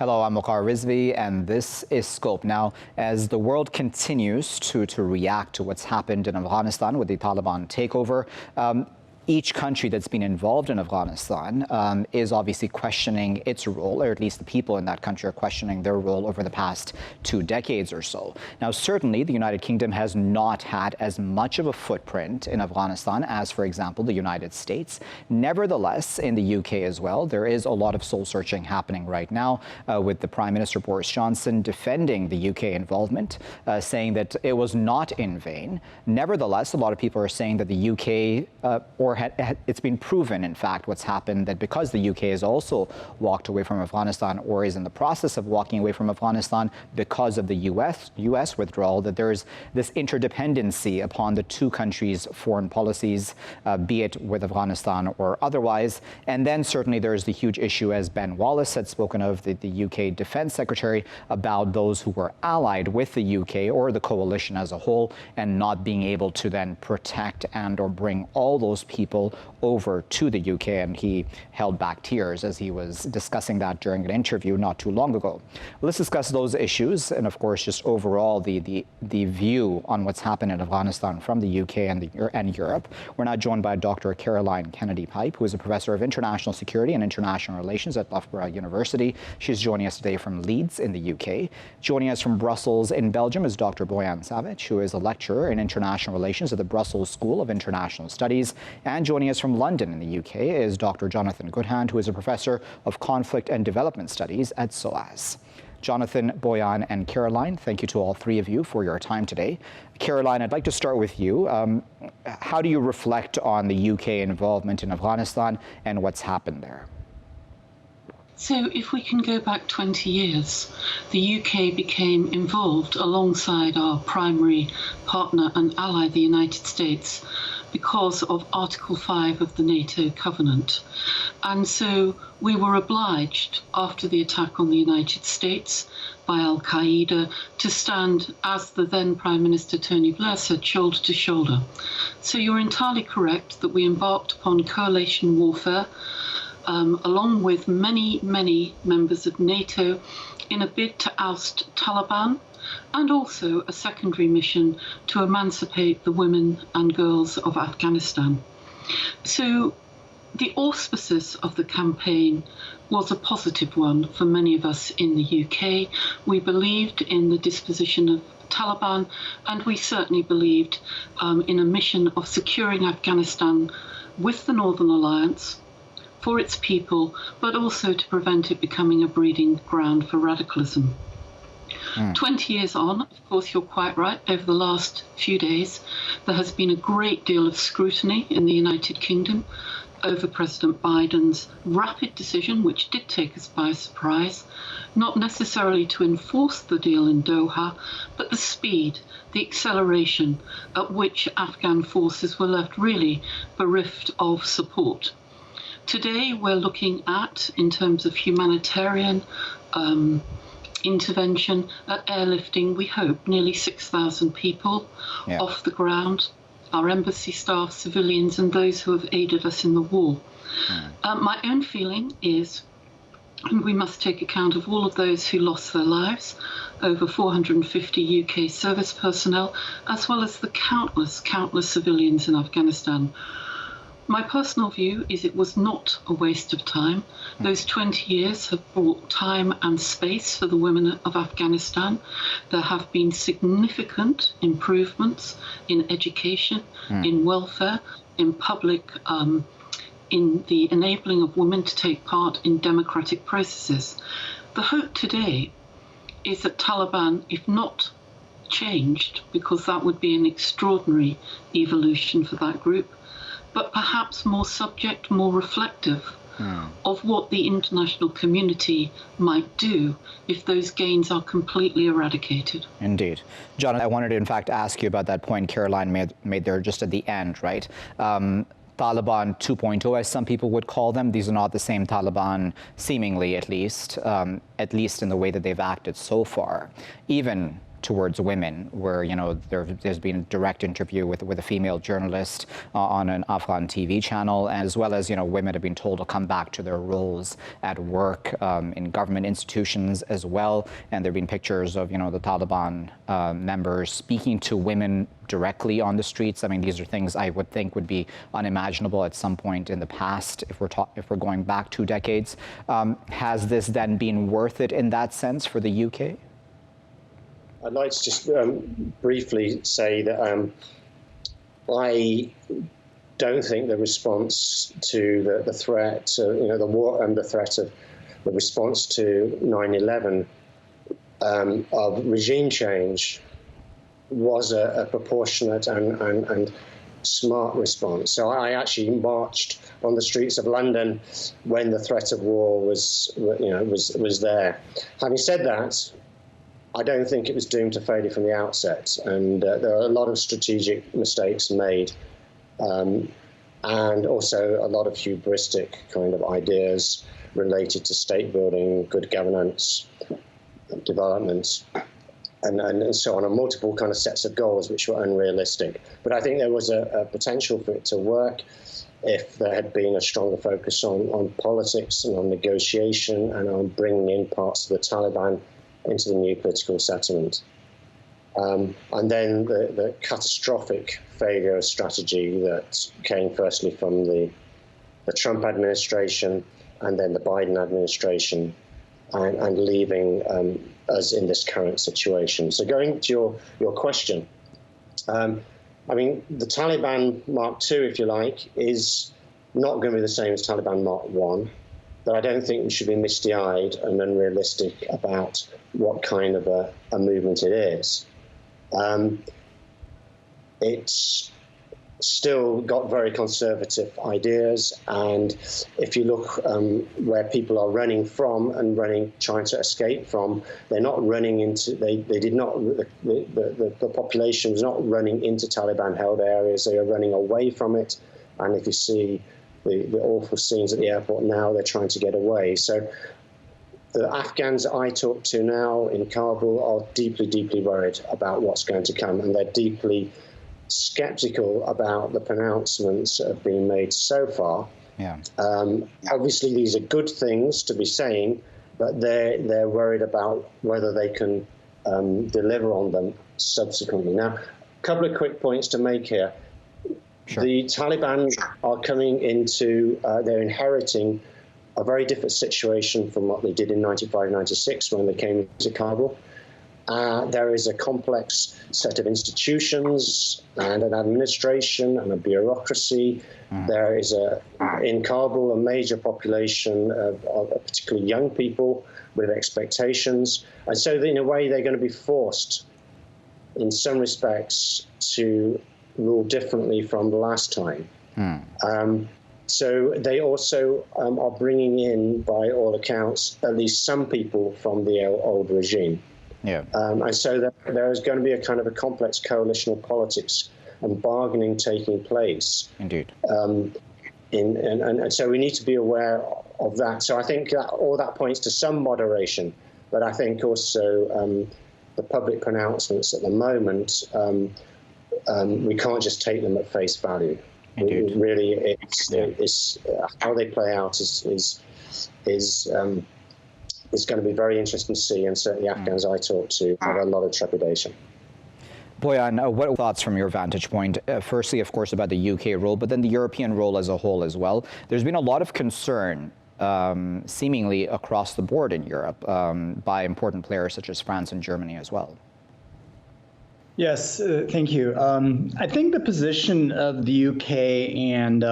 Hello, I'm Waqar Rizvi, and this is Scope. Now, as the world continues to react to what's happened in Afghanistan with the Taliban takeover, each country that's been involved in Afghanistan is obviously questioning its role, or at least the people in that country are questioning their role over the past 2 decades or so. Now, certainly, the United Kingdom has not had as much of a footprint in Afghanistan as, for example, the United States. Nevertheless, in the UK as well, there is a lot of soul-searching happening right now, with the Prime Minister Boris Johnson defending the UK involvement, saying that it was not in vain. Nevertheless, a lot of people are saying that the UK, it's been proven, in fact, what's happened, that because the UK has also walked away from Afghanistan or is in the process of walking away from Afghanistan because of the US withdrawal, that there is this interdependency upon the two countries' foreign policies, be it with Afghanistan or otherwise. And then certainly there's the huge issue, as Ben Wallace had spoken of, the UK Defence Secretary, about those who were allied with the UK or the coalition as a whole and not being able to then protect and or bring all those people over to the UK, and he held back tears as he was discussing that during an interview not too long ago. Let's discuss those issues and, of course, just overall the view on what's happened in Afghanistan from the UK and Europe. We're now joined by Dr. Caroline Kennedy-Pipe, who is a professor of international security and international relations at Loughborough University. She's joining us today from Leeds in the UK. Joining us from Brussels in Belgium is Dr. Bojan, who is a lecturer in international relations at the Brussels School of International Studies. And joining us from London in the UK is Dr. Jonathan Goodhand, who is a professor of conflict and development studies at SOAS. Jonathan, Bojan, and Caroline, thank you to all three of you for your time today. Caroline, I'd like to start with you. How do you reflect on the UK involvement in Afghanistan and what's happened there? So if we can go back 20 years, the UK became involved alongside our primary partner and ally, the United States, because of Article 5 of the NATO covenant. And so we were obliged, after the attack on the United States by Al-Qaeda, to stand, as the then Prime Minister Tony Blair said, shoulder to shoulder. So you're entirely correct that we embarked upon coalition warfare, along with many members of NATO, in a bid to oust Taliban, and also a secondary mission to emancipate the women and girls of Afghanistan. So the auspices of the campaign was a positive one for many of us in the UK. We believed in the disposition of Taliban, and we certainly believed in a mission of securing Afghanistan with the Northern Alliance for its people, but also to prevent it becoming a breeding ground for radicalism. 20 years on, of course, you're quite right, over the last few days, there has been a great deal of scrutiny in the United Kingdom over President Biden's rapid decision, which did take us by surprise, not necessarily to enforce the deal in Doha, but the speed, the acceleration at which Afghan forces were left really bereft of support. Today, we're looking at, in terms of humanitarian intervention, at airlifting, we hope, nearly 6,000 people off the ground, our embassy staff, civilians, and those who have aided us in the war. My own feeling is, and we must take account of all of those who lost their lives, over 450 UK service personnel, as well as the countless civilians in Afghanistan. My personal view is it was not a waste of time. Those 20 years have brought time and space for the women of Afghanistan. There have been significant improvements in education, in welfare, in public, in the enabling of women to take part in democratic processes. The hope today is that Taliban, if not changed, because that would be an extraordinary evolution for that group, but perhaps more subject, more reflective of what the international community might do if those gains are completely eradicated. Indeed. John, I wanted to, in fact, ask you about that point Caroline made there just at the end, right? Taliban 2.0, as some people would call them. These are not the same Taliban, seemingly at least in the way that they've acted so far. Even towards women, where there's been a direct interview with a female journalist on an Afghan TV channel, as well as women have been told to come back to their roles at work, in government institutions as well. And there have been pictures of the Taliban members speaking to women directly on the streets. I mean, these are things I would think would be unimaginable at some point in the past if we're going back 2 decades. Has this then been worth it in that sense for the UK? I'd like to just briefly say that I don't think the response to the threat, the war and the threat of the response to 9/11 of regime change was a proportionate and smart response. So I actually marched on the streets of London when the threat of war was there. Having said that, I don't think it was doomed to failure from the outset, and there are a lot of strategic mistakes made, and also a lot of hubristic kind of ideas related to state building, good governance, development, and so on, and multiple kind of sets of goals which were unrealistic. But I think there was a potential for it to work if there had been a stronger focus on politics and on negotiation and on bringing in parts of the Taliban into the new political settlement. And then the catastrophic failure of strategy that came firstly from the Trump administration and then the Biden administration, and leaving us in this current situation. So going to your question, I mean, the Taliban Mark II, if you like, is not going to be the same as Taliban Mark I, but I don't think we should be misty-eyed and unrealistic about what kind of a movement it is. It's still got very conservative ideas, and if you look where people are running from and trying to escape from, they're not running into, the population is not running into Taliban-held areas, they are running away from it, and if you see the awful scenes at the airport now, they're trying to get away. So the Afghans I talk to now in Kabul are deeply, deeply worried about what's going to come, and they're deeply skeptical about the pronouncements that have been made so far. Yeah. Obviously, these are good things to be saying, but they're worried about whether they can deliver on them subsequently. Now, a couple of quick points to make here. Sure. The Taliban are coming into, they're inheriting a very different situation from what they did in 95, 96 when they came to Kabul. There is a complex set of institutions and an administration and a bureaucracy. There is in Kabul a major population of particularly young people with expectations. And so in a way they're going to be forced in some respects to rule differently from the last time. So they also are bringing in, by all accounts, at least some people from the old regime. Yeah. And so there is going to be a kind of a complex coalition of politics and bargaining taking place. Indeed. And so we need to be aware of that. So I think that all that points to some moderation, but I think also the public pronouncements at the moment, we can't just take them at face value. Indeed. Really, it's how they play out is going to be very interesting to see, and certainly Afghans I talk to have a lot of trepidation. Bojan, what thoughts from your vantage point? Firstly, of course, about the UK role, but then the European role as a whole as well. There's been a lot of concern, seemingly across the board in Europe, by important players such as France and Germany as well. Yes, thank you. I think the position of the UK and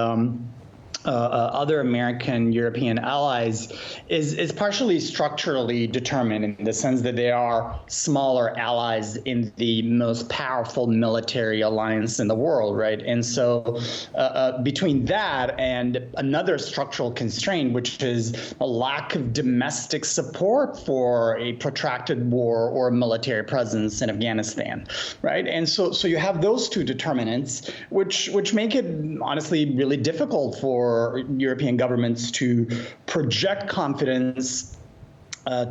other American European allies is partially structurally determined in the sense that they are smaller allies in the most powerful military alliance in the world, right? And so between that and another structural constraint, which is a lack of domestic support for a protracted war or military presence in Afghanistan, right? And so you have those two determinants, which make it honestly really difficult for European governments to project confidence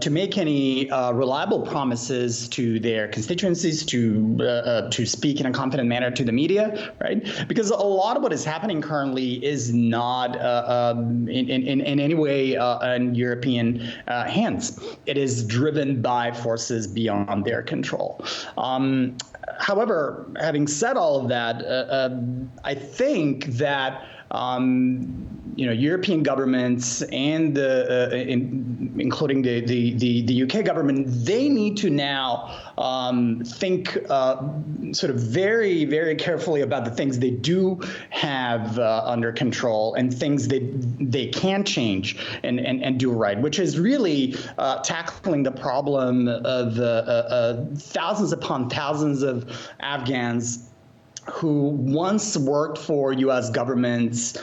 make any reliable promises to their constituencies, to speak in a confident manner to the media, right? Because a lot of what is happening currently is not in any way in European hands. It is driven by forces beyond their control. However, having said all of that, I think that European governments and including the UK government, they need to now think sort of very, very carefully about the things they do have under control and things they can change and do right, which is really tackling the problem of thousands upon thousands of Afghans who once worked for U.S. governments,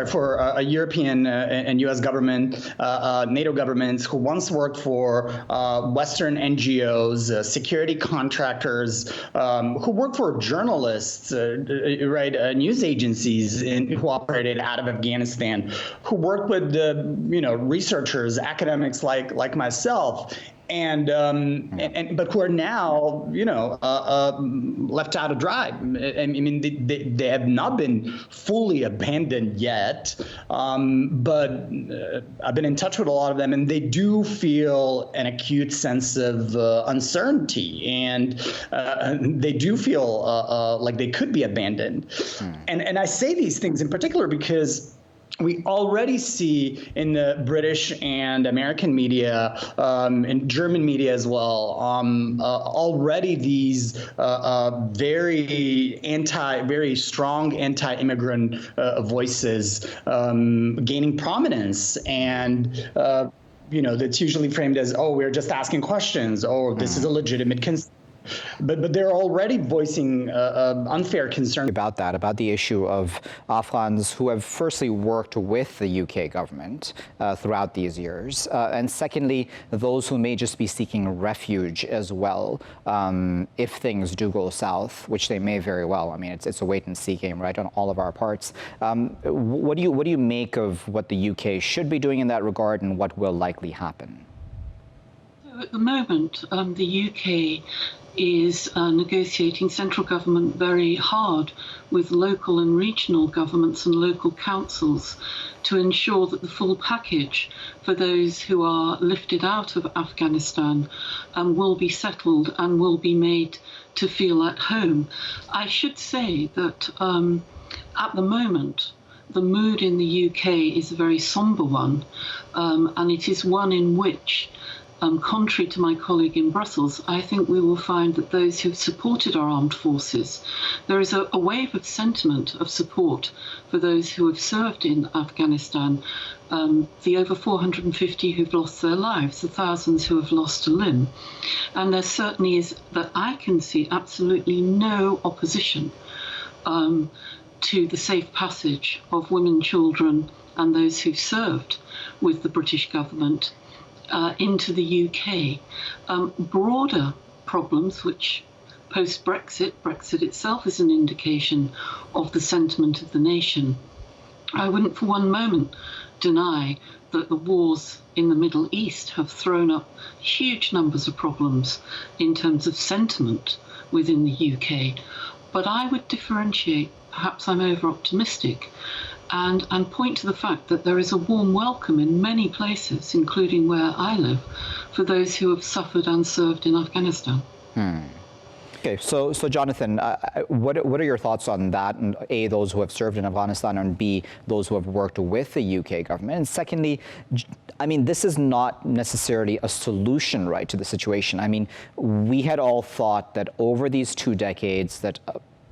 for a European and U.S. government, NATO governments, who once worked for Western NGOs, security contractors, who worked for journalists, news agencies who operated out of Afghanistan, who worked with researchers, academics like myself. But who are now, left out to dry. I mean, they have not been fully abandoned yet, but I've been in touch with a lot of them, and they do feel an acute sense of uncertainty, and they do feel like they could be abandoned. And I say these things in particular because we already see in the British and American media, and German media as well, already these very strong anti-immigrant voices gaining prominence, and that's usually framed as, oh, we're just asking questions, oh, this is a legitimate concern. But they're already voicing unfair concern about the issue of Afghans who have firstly worked with the UK government throughout these years, and secondly, those who may just be seeking refuge as well if things do go south, which they may very well. I mean, it's a wait-and-see game, right, on all of our parts. What do you make of what the UK should be doing in that regard, and what will likely happen? So at the moment, the UK is negotiating central government very hard with local and regional governments and local councils to ensure that the full package for those who are lifted out of Afghanistan will be settled and will be made to feel at home. I should say that at the moment, the mood in the UK is a very somber one, and it is one in which, contrary to my colleague in Brussels, I think we will find that those who've supported our armed forces, there is a wave of sentiment of support for those who have served in Afghanistan, the over 450 who've lost their lives, the thousands who have lost a limb. And there certainly is, that I can see, absolutely no opposition to the safe passage of women, children, and those who've served with the British government into the UK. Broader problems, which post-Brexit, Brexit itself is an indication of the sentiment of the nation. I wouldn't for one moment deny that the wars in the Middle East have thrown up huge numbers of problems in terms of sentiment within the UK. But I would differentiate, perhaps I'm over-optimistic, and point to the fact that there is a warm welcome in many places, including where I live, for those who have suffered and served in Afghanistan. Okay, so Jonathan, what are your thoughts on that? And A, those who have served in Afghanistan, and B, those who have worked with the UK government. And secondly, I mean, this is not necessarily a solution, right, to the situation. I mean, we had all thought that over these 2 decades that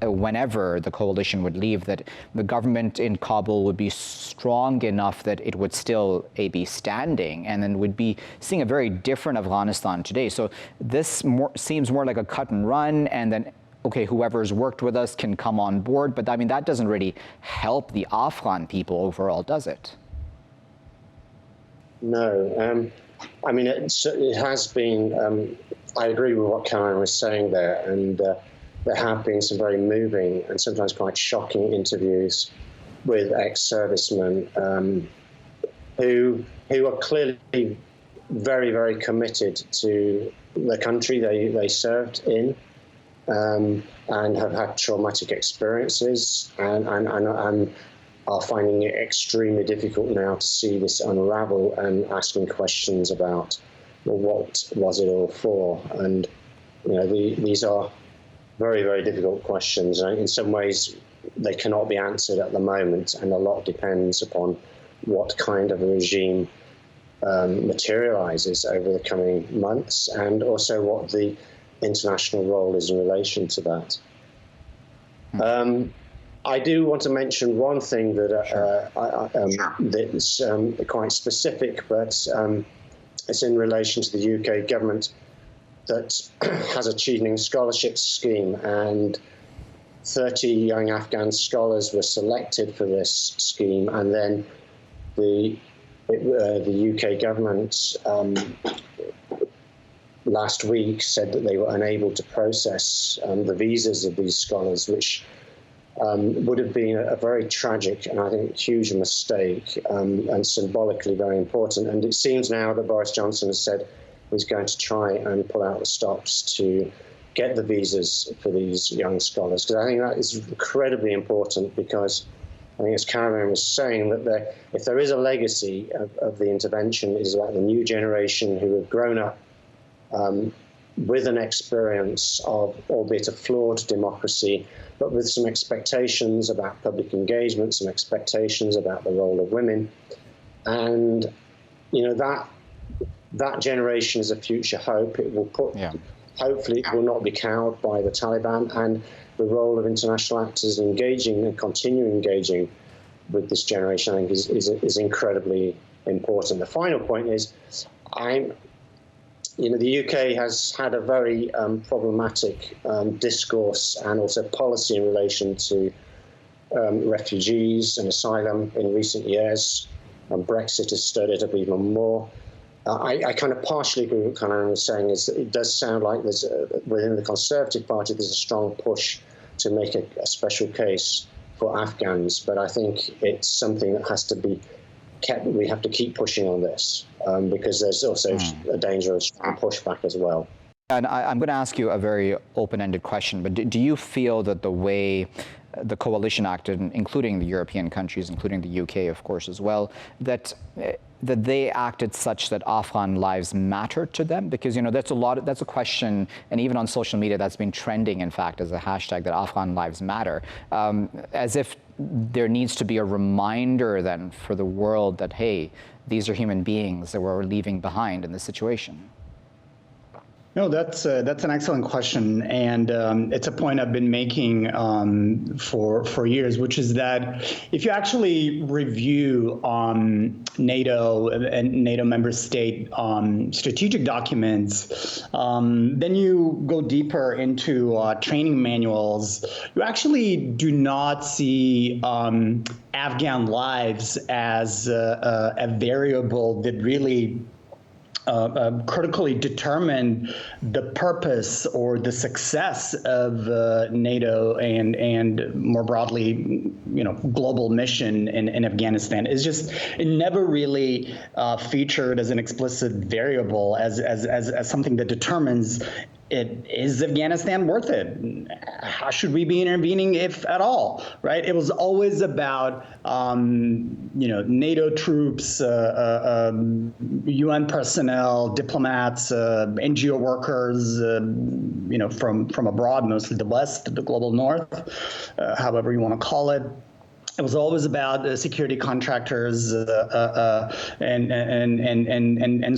whenever the coalition would leave, that the government in Kabul would be strong enough that it would still be standing, and then would be seeing a very different Afghanistan today. So this seems more like a cut and run, and then, okay, whoever's worked with us can come on board. But I mean, that doesn't really help the Afghan people overall, does it? No. I mean, it has been, I agree with what Karen was saying there, and there have been some very moving and sometimes quite shocking interviews with ex-servicemen who are clearly very, very committed to the country they served in, and have had traumatic experiences, and are finding it extremely difficult now to see this unravel and asking questions about, well, what was it all for? And these are very, very difficult questions. In some ways, they cannot be answered at the moment, and a lot depends upon what kind of a regime materializes over the coming months, and also what the international role is in relation to that. I do want to mention one thing that that's quite specific, but it's in relation to the UK government that has a Chevening Scholarship Scheme, and 30 young Afghan scholars were selected for this scheme, and then the UK government last week said that they were unable to process the visas of these scholars, which would have been a very tragic and I think huge mistake, and symbolically very important. And it seems now that Boris Johnson has said he's going to try and pull out the stops to get the visas for these young scholars, because I think that is incredibly important, because I think, as Caroline was saying, that if there is a legacy of the intervention, it is about the new generation who have grown up with an experience of, albeit a flawed democracy, but with some expectations about public engagement, some expectations about the role of women. And, that generation is a future hope. It will hopefully it will not be cowed by the Taliban, and the role of international actors engaging and continuing engaging with this generation, I think, is incredibly important. The final point is, the UK has had a very problematic discourse and also policy in relation to refugees and asylum in recent years, and Brexit has stirred it up even more. I kind of partially agree with what Caroline was saying, is that it does sound like there's within the Conservative Party there's a strong push to make a special case for Afghans, but I think it's something that has to be kept. We have to keep pushing on this, because there's also a danger of strong pushback as well. And I'm going to ask you a very open-ended question, but do you feel that the way the coalition acted, including the European countries, including the UK, of course, as well, that they acted such that Afghan lives mattered to them? Because, that's a question, and even on social media, that's been trending, in fact, as a hashtag, that Afghan lives matter, as if there needs to be a reminder then for the world that, hey, these are human beings that we're leaving behind in this situation. No, that's an excellent question, and it's a point I've been making for years, which is that if you actually review NATO and NATO member state strategic documents, then you go deeper into training manuals, you actually do not see Afghan lives as a variable that really critically determine the purpose or the success of NATO and more broadly, global mission in Afghanistan. It never really featured as an explicit variable, as something that determines is Afghanistan worth it? How should we be intervening, if at all? Right? It was always about NATO troops, UN personnel, diplomats, NGO workers, from abroad, mostly the West, the global North, however you want to call it. It was always about security contractors and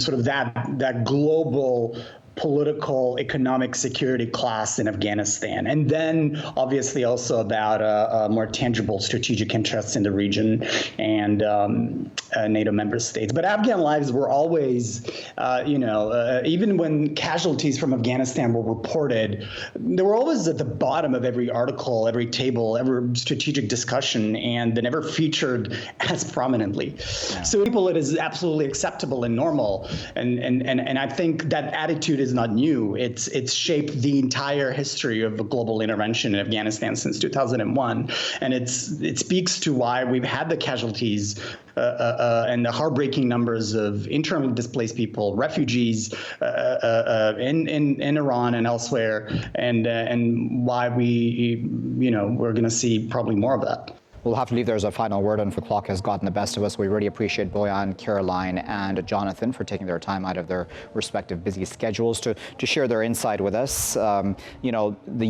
sort of that global political, economic security class in Afghanistan. And then obviously also about more tangible strategic interests in the region and NATO member states. But Afghan lives were always, even when casualties from Afghanistan were reported, they were always at the bottom of every article, every table, every strategic discussion, and they never featured as prominently. Yeah. So people, it is absolutely acceptable and normal. And I think that attitude is is not new. It's shaped the entire history of the global intervention in Afghanistan since 2001, and it speaks to why we've had the casualties and the heartbreaking numbers of internally displaced people, refugees in Iran and elsewhere, and why we're going to see probably more of that. We'll have to leave there as a final word, and the clock has gotten the best of us. We really appreciate Bojan, Caroline, and Jonathan for taking their time out of their respective busy schedules to share their insight with us. The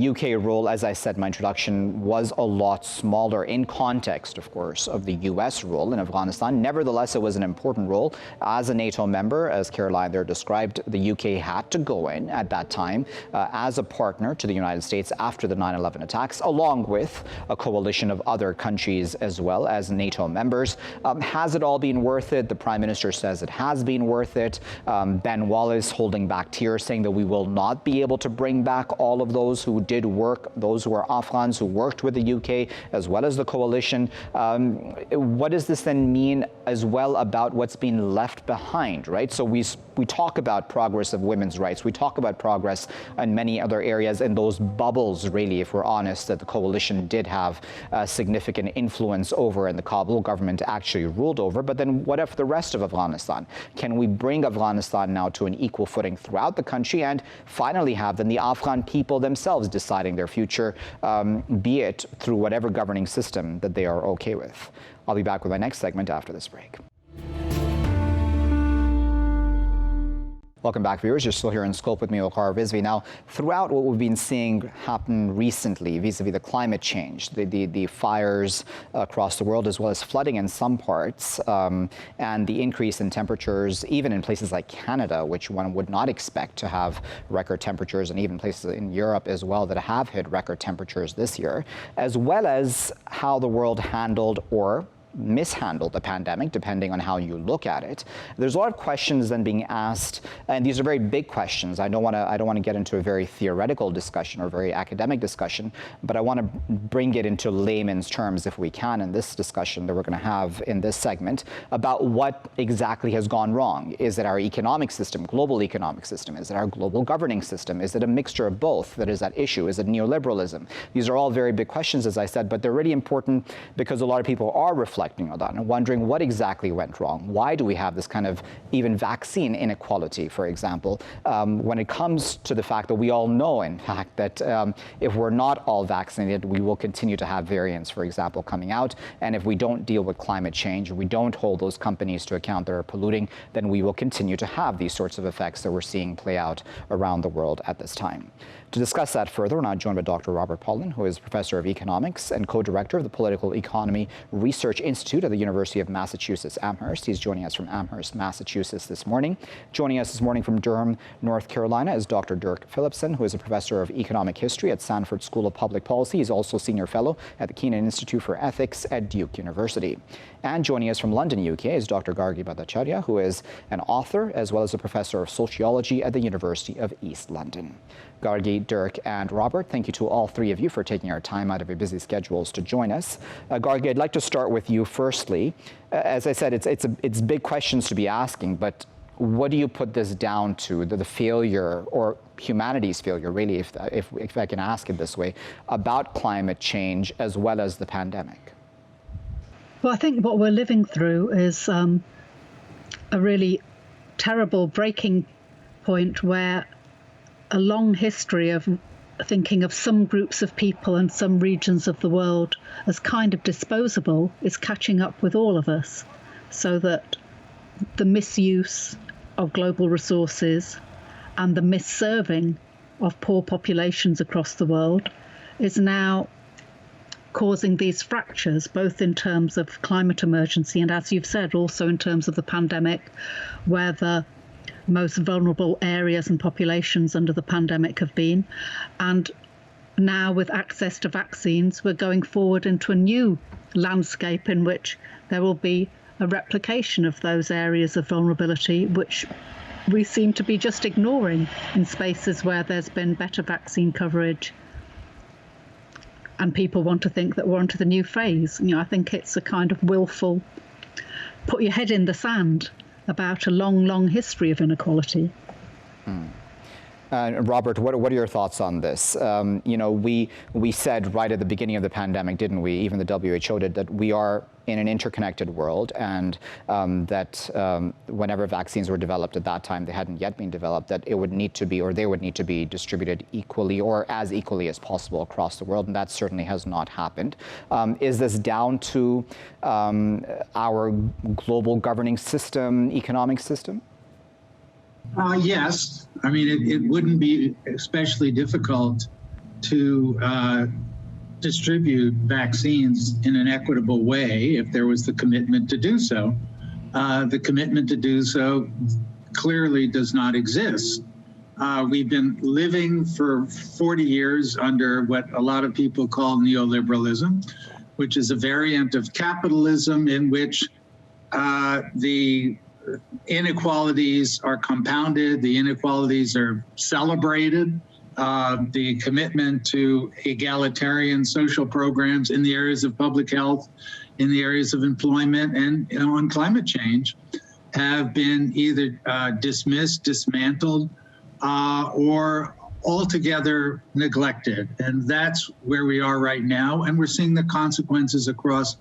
UK role, as I said in my introduction, was a lot smaller in context, of course, of the US role in Afghanistan. Nevertheless, it was an important role. As a NATO member, as Caroline there described, the UK had to go in at that time as a partner to the United States after the 9/11 attacks, along with a coalition of other countries as well as NATO members. Has it all been worth it? The Prime Minister says it has been worth it. Ben Wallace holding back tears, saying that we will not be able to bring back all of those who did work, those who are Afghans who worked with the UK as well as the coalition. What does this then mean as well about what's been left behind, right? So we talk about progress of women's rights. We talk about progress in many other areas, and those bubbles, really, if we're honest, that the coalition did have significant influence over and the Kabul government actually ruled over. But then what if the rest of Afghanistan? Can we bring Afghanistan now to an equal footing throughout the country and finally have then the Afghan people themselves deciding their future, be it through whatever governing system that they are okay with? I'll be back with my next segment after this break. Welcome back, viewers. You're still here in Scope with me, Waqar Rizvi. Now, throughout what we've been seeing happen recently vis-a-vis the climate change, the fires across the world, as well as flooding in some parts, and the increase in temperatures, even in places like Canada, which one would not expect to have record temperatures, and even places in Europe as well that have hit record temperatures this year, as well as how the world handled or mishandled the pandemic, depending on how you look at it. There's a lot of questions then being asked, and these are very big questions. I don't want to get into a very theoretical discussion or very academic discussion, but I want to bring it into layman's terms, if we can, in this discussion that we're going to have in this segment about what exactly has gone wrong. Is it our economic system, global economic system? Is it our global governing system? Is it a mixture of both that is at issue? Is it neoliberalism? These are all very big questions, as I said, but they're really important because a lot of people are reflecting on that and wondering what exactly went wrong. Why do we have this kind of even vaccine inequality, for example, when it comes to the fact that we all know, in fact, that if we're not all vaccinated, we will continue to have variants, for example, coming out. And if we don't deal with climate change, we don't hold those companies to account that are polluting, then we will continue to have these sorts of effects that we're seeing play out around the world at this time. To discuss that further, we're now joined by Dr. Robert Pollin, who is Professor of Economics and Co-Director of the Political Economy Research Institute at the University of Massachusetts, Amherst. He's joining us from Amherst, Massachusetts this morning. Joining us this morning from Durham, North Carolina is Dr. Dirk Philipsen, who is a Professor of Economic History at Sanford School of Public Policy. He's also Senior Fellow at the Keenan Institute for Ethics at Duke University. And joining us from London, UK is Dr. Gargi Bhattacharyya, who is an author as well as a Professor of Sociology at the University of East London. Gargi, Dirk, and Robert, thank you to all three of you for taking our time out of your busy schedules to join us. Gargi, I'd like to start with you firstly. As I said, it's big questions to be asking, but what do you put this down to, the failure, or humanity's failure, really, if I can ask it this way, about climate change as well as the pandemic? Well, I think what we're living through is a really terrible breaking point where a long history of thinking of some groups of people and some regions of the world as kind of disposable is catching up with all of us, so that the misuse of global resources and the misserving of poor populations across the world is now causing these fractures, both in terms of climate emergency and, as you've said, also in terms of the pandemic, where the most vulnerable areas and populations under the pandemic have been. And now, with access to vaccines, we're going forward into a new landscape in which there will be a replication of those areas of vulnerability, which we seem to be just ignoring in spaces where there's been better vaccine coverage. And people want to think that we're onto the new phase. I think it's a kind of willful, put your head in the sand about a long, long history of inequality. Robert, what are your thoughts on this? We said right at the beginning of the pandemic, didn't we? Even the WHO did, that we are in an interconnected world, and that whenever vaccines were developed at that time, they hadn't yet been developed, that it would need to be, or they would need to be distributed equally or as equally as possible across the world, and that certainly has not happened. Is this down to our global governing system, economic system? Yes. I mean, it wouldn't be especially difficult to distribute vaccines in an equitable way if there was the commitment to do so. The commitment to do so clearly does not exist. We've been living for 40 years under what a lot of people call Neo-Liberalism, which is a variant of capitalism in which the inequalities are compounded, the inequalities are celebrated, the commitment to egalitarian social programs in the areas of public health, in the areas of employment, and on climate change have been either dismissed, dismantled, or altogether neglected. And that's where we are right now. And we're seeing the consequences across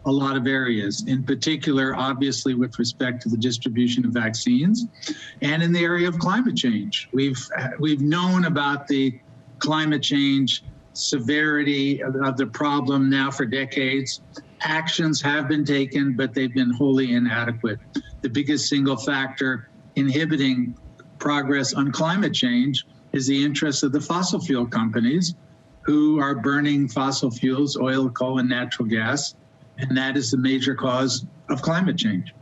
a lot of areas, in particular, obviously, with respect to the distribution of vaccines, and in the area of climate change. We've known about the climate change severity of the problem now for decades. Actions have been taken, but they've been wholly inadequate. The biggest single factor inhibiting progress on climate change is the interests of the fossil fuel companies who are burning fossil fuels, oil, coal, and natural gas. And that is the major cause of climate change.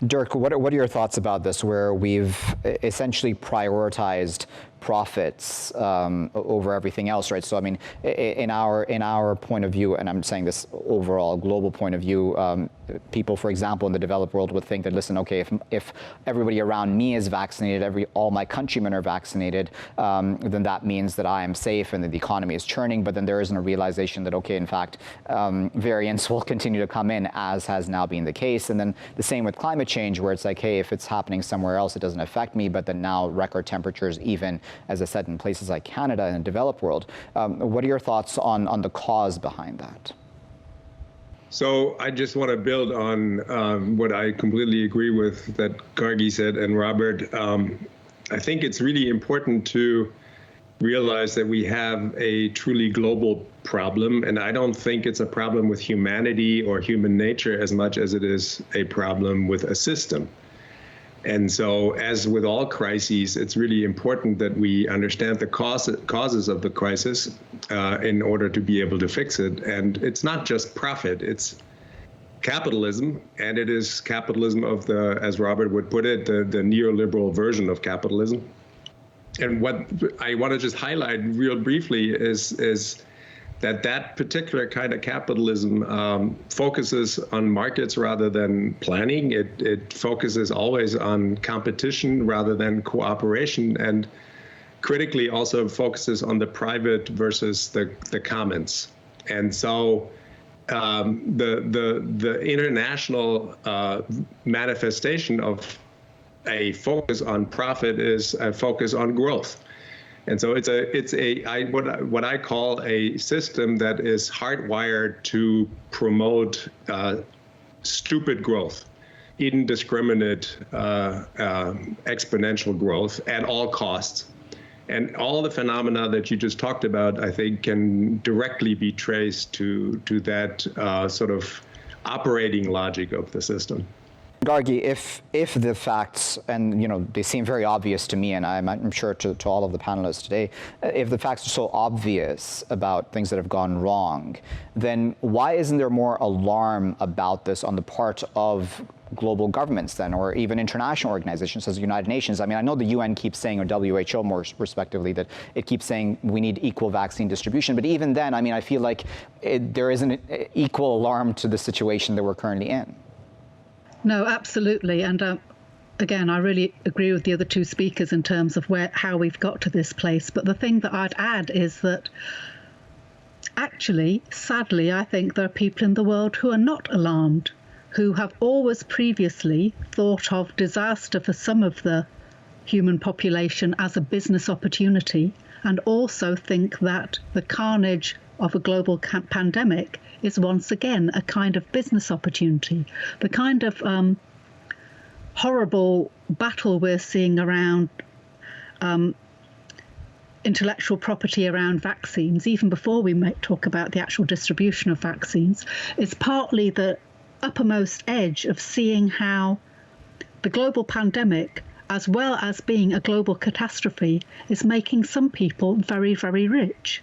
Dirk, what are your thoughts about this, where we've essentially prioritized profits over everything else, right? So, I mean, in our point of view, and I'm saying this overall global point of view, people, for example, in the developed world would think that, listen, okay, if everybody around me is vaccinated, all my countrymen are vaccinated, then that means that I am safe and that the economy is churning. But then there isn't a realization that, okay, in fact, variants will continue to come in, as has now been the case. And then the same with climate change, where it's like, hey, if it's happening somewhere else, it doesn't affect me. But then now record temperatures, even, as I said, in places like Canada in the developed world. What are your thoughts on the cause behind that? So I just want to build on what I completely agree with that Gargi said and Robert. I think it's really important to realize that we have a truly global problem, and I don't think it's a problem with humanity or human nature as much as it is a problem with a system. And so, as with all crises, it's really important that we understand the causes of the crisis in order to be able to fix it. And it's not just profit, it's capitalism, and it is capitalism of the, as Robert would put it, the neoliberal version of capitalism. And what I want to just highlight real briefly is that particular kind of capitalism focuses on markets rather than planning. It focuses always on competition rather than cooperation, and critically also focuses on the private versus the commons. And so the international manifestation of a focus on profit is a focus on growth. And so it's what I call a system that is hardwired to promote stupid growth, indiscriminate exponential growth at all costs. And all the phenomena that you just talked about, I think, can directly be traced to that sort of operating logic of the system. Gargi, if the facts, and they seem very obvious to me, and I'm sure to all of the panelists today, if the facts are so obvious about things that have gone wrong, then why isn't there more alarm about this on the part of global governments then, or even international organizations such as the United Nations? I mean, I know the UN keeps saying, or WHO more respectively, that it keeps saying we need equal vaccine distribution. But even then, I mean, I feel like there isn't an equal alarm to the situation that we're currently in. No, absolutely. And again, I really agree with the other two speakers in terms of how we've got to this place. But the thing that I'd add is that actually, sadly, I think there are people in the world who are not alarmed, who have always previously thought of disaster for some of the human population as a business opportunity, and also think that the carnage of a global pandemic is once again a kind of business opportunity. The kind of horrible battle we're seeing around intellectual property around vaccines, even before we talk about the actual distribution of vaccines, is partly the uppermost edge of seeing how the global pandemic, as well as being a global catastrophe, is making some people very, very rich.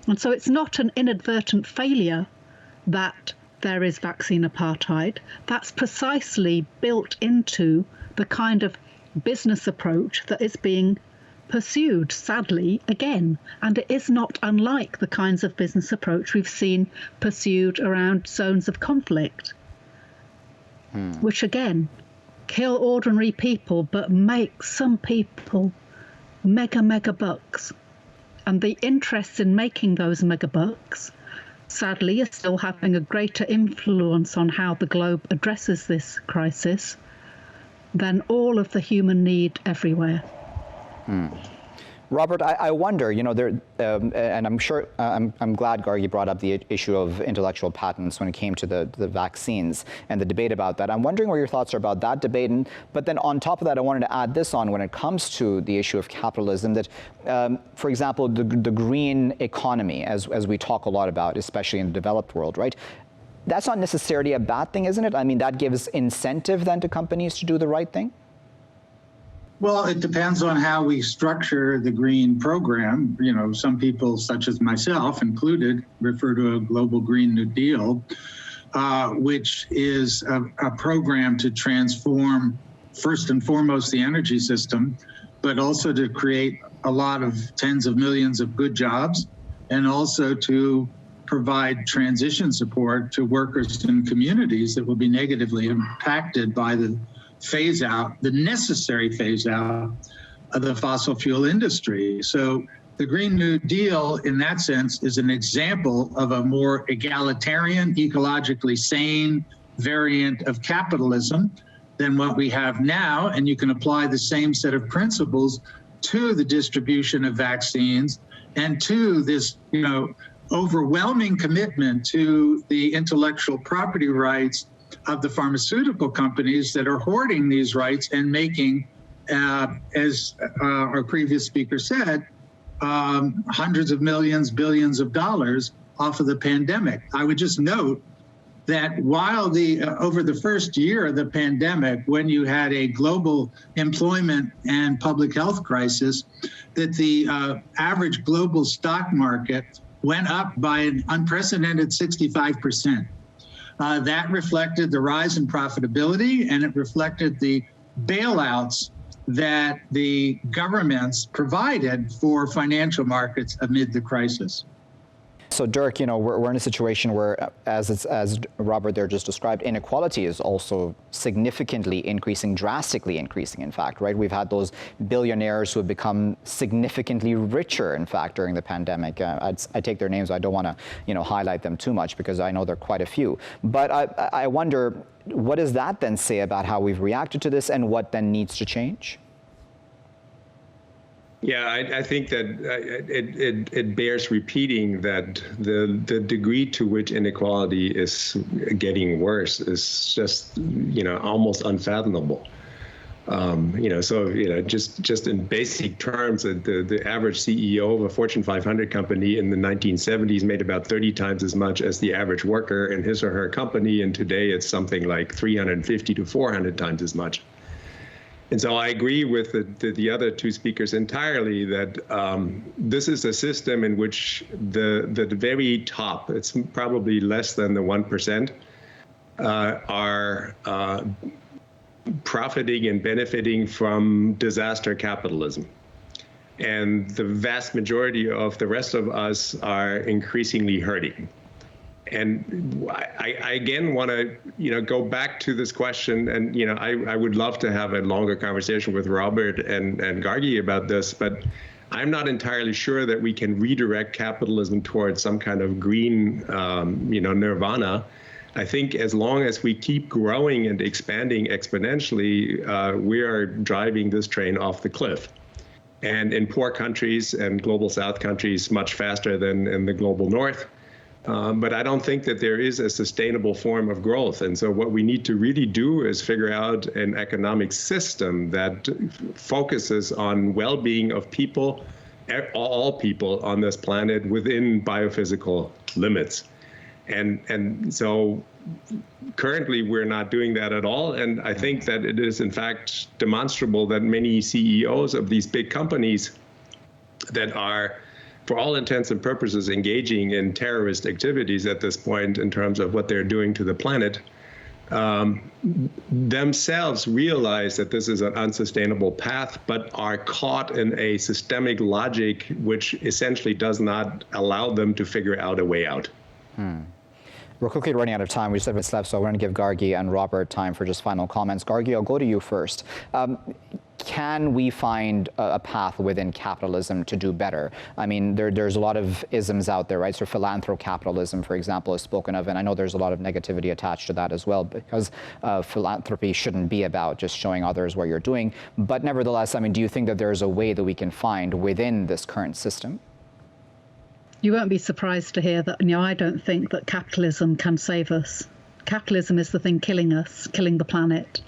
And so it's not an inadvertent failure that there is vaccine apartheid. That's precisely built into the kind of business approach that is being pursued, sadly, again. And it is not unlike the kinds of business approach we've seen pursued around zones of conflict, which again kill ordinary people but make some people mega bucks. And the interest in making those mega bucks, sadly, is still having a greater influence on how the globe addresses this crisis than all of the human need everywhere. Robert, I wonder, and I'm sure, I'm glad Gargi brought up the issue of intellectual patents when it came to the vaccines and the debate about that. I'm wondering what your thoughts are about that debate. But then on top of that, I wanted to add this on when it comes to the issue of capitalism, that, for example, the green economy, as we talk a lot about, especially in the developed world, right? That's not necessarily a bad thing, isn't it? I mean, that gives incentive then to companies to do the right thing? Well, it depends on how we structure the green program. Some people, such as myself included, refer to a global Green New Deal, which is a program to transform, first and foremost, the energy system, but also to create a lot of tens of millions of good jobs, and also to provide transition support to workers and communities that will be negatively impacted by the necessary phase out of the fossil fuel industry. So the Green New Deal, in that sense, is an example of a more egalitarian, ecologically sane variant of capitalism than what we have now. And you can apply the same set of principles to the distribution of vaccines and to this, overwhelming commitment to the intellectual property rights of the pharmaceutical companies that are hoarding these rights and making, as our previous speaker said, hundreds of millions, billions of dollars off of the pandemic. I would just note that while over the first year of the pandemic, when you had a global employment and public health crisis, that the average global stock market went up by an unprecedented 65%. That reflected the rise in profitability, and it reflected the bailouts that the governments provided for financial markets amid the crisis. So Dirk, we're in a situation where, as Robert there just described, inequality is also significantly increasing, drastically increasing, in fact, right? We've had those billionaires who have become significantly richer, in fact, during the pandemic. I take their names. I don't want to, highlight them too much because I know there are quite a few. But I wonder, what does that then say about how we've reacted to this and what then needs to change? Yeah, I think that it bears repeating that the degree to which inequality is getting worse is just, almost unfathomable. Just in basic terms, the average CEO of a Fortune 500 company in the 1970s made about 30 times as much as the average worker in his or her company, and today it's something like 350 to 400 times as much. And so I agree with the other two speakers entirely that this is a system in which the very top, it's probably less than the 1%, are profiting and benefiting from disaster capitalism. And the vast majority of the rest of us are increasingly hurting. And I again want to, go back to this question, and I would love to have a longer conversation with Robert and Gargi about this, but I'm not entirely sure that we can redirect capitalism towards some kind of green, nirvana. I think as long as we keep growing and expanding exponentially, we are driving this train off the cliff. And in poor countries and global south countries, much faster than in the global north. But I don't think that there is a sustainable form of growth. And so what we need to really do is figure out an economic system that focuses on well-being of people, all people on this planet within biophysical limits. And so currently we're not doing that at all. And I think that it is in fact demonstrable that many CEOs of these big companies that are, for all intents and purposes, engaging in terrorist activities at this point in terms of what they're doing to the planet, themselves realize that this is an unsustainable path, but are caught in a systemic logic which essentially does not allow them to figure out a way out. We're quickly running out of time. We just have minutes left, so we're going to give Gargi and Robert time for just final comments. Gargi, I'll go to you first. Can we find a path within capitalism to do better? I mean, there's a lot of isms out there, right? So philanthrocapitalism, for example, is spoken of, and I know there's a lot of negativity attached to that as well, because philanthropy shouldn't be about just showing others what you're doing. But nevertheless, I mean, do you think that there's a way that we can find within this current system? You won't be surprised to hear that, I don't think that capitalism can save us. Capitalism is the thing killing us, killing the planet,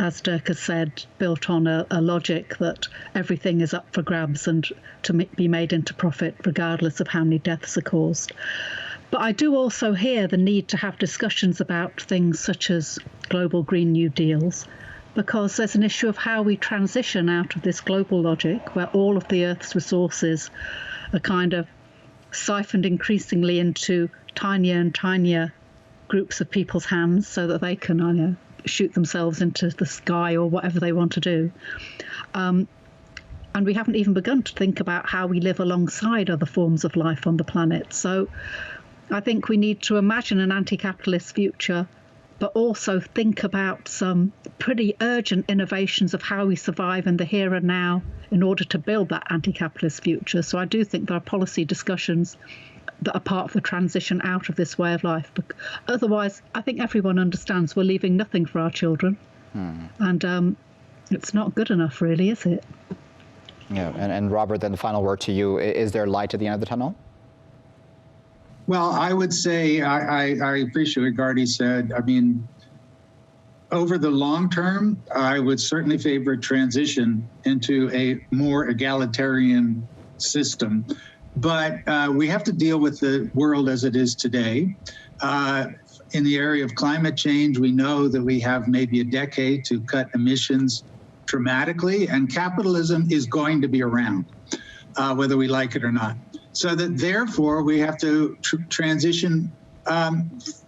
as Dirk has said, built on a logic that everything is up for grabs and to be made into profit, regardless of how many deaths are caused. But I do also hear the need to have discussions about things such as global Green New Deals, because there's an issue of how we transition out of this global logic where all of the Earth's resources are kind of siphoned increasingly into tinier and tinier groups of people's hands so that they can shoot themselves into the sky or whatever they want to do. And we haven't even begun to think about how we live alongside other forms of life on the planet. So I think we need to imagine an anti-capitalist future, but also think about some pretty urgent innovations of how we survive in the here and now in order to build that anti-capitalist future. So I do think there are policy discussions that are part of the transition out of this way of life. But otherwise, I think everyone understands we're leaving nothing for our children. And it's not good enough, really, is it? Yeah, and Robert, then the final word to you. Is there light at the end of the tunnel? Well, I would say I appreciate what Gargi said. I mean, over the long term, I would certainly favor transition into a more egalitarian system. But we have to deal with the world as it is today. In the area of climate change, we know that we have maybe a decade to cut emissions dramatically, and capitalism is going to be around, whether we like it or not. So that therefore we have to transition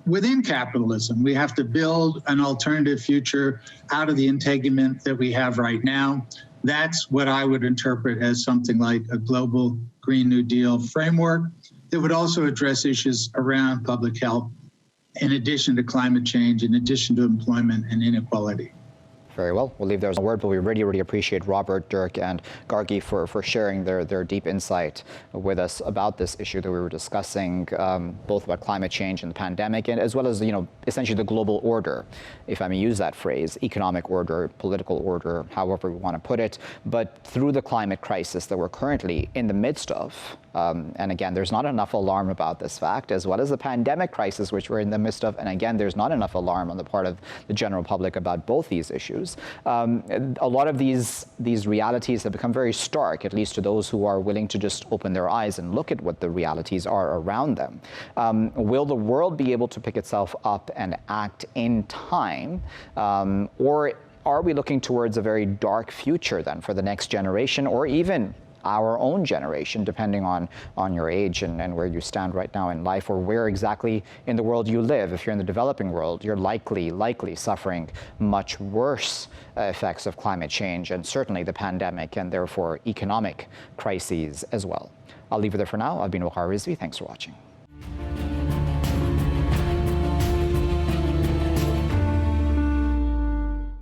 within capitalism. We have to build an alternative future out of the entanglement that we have right now. That's what I would interpret as something like a global Green New Deal framework that would also address issues around public health, in addition to climate change, in addition to employment and inequality. Very well. We'll leave there as a word, but we really appreciate Robert, Dirk, and Gargi for sharing their deep insight with us about this issue that we were discussing, both about climate change and the pandemic, and as well as, essentially the global order, if I may use that phrase, economic order, political order, however we want to put it. But through the climate crisis that we're currently in the midst of, and again, there's not enough alarm about this fact, as well as the pandemic crisis, which we're in the midst of, and again, there's not enough alarm on the part of the general public about both these issues. A lot of these realities have become very stark, at least to those who are willing to just open their eyes and look at what the realities are around them. Will the world be able to pick itself up and act in time, or are we looking towards a very dark future then for the next generation, or even our own generation, depending on your age and where you stand right now in life, or where exactly in the world you live? If you're in the developing world, you're likely suffering much worse effects of climate change and certainly the pandemic, and therefore economic crises as well. I'll leave it there for now. I've been Waqar Rizvi. Thanks for watching.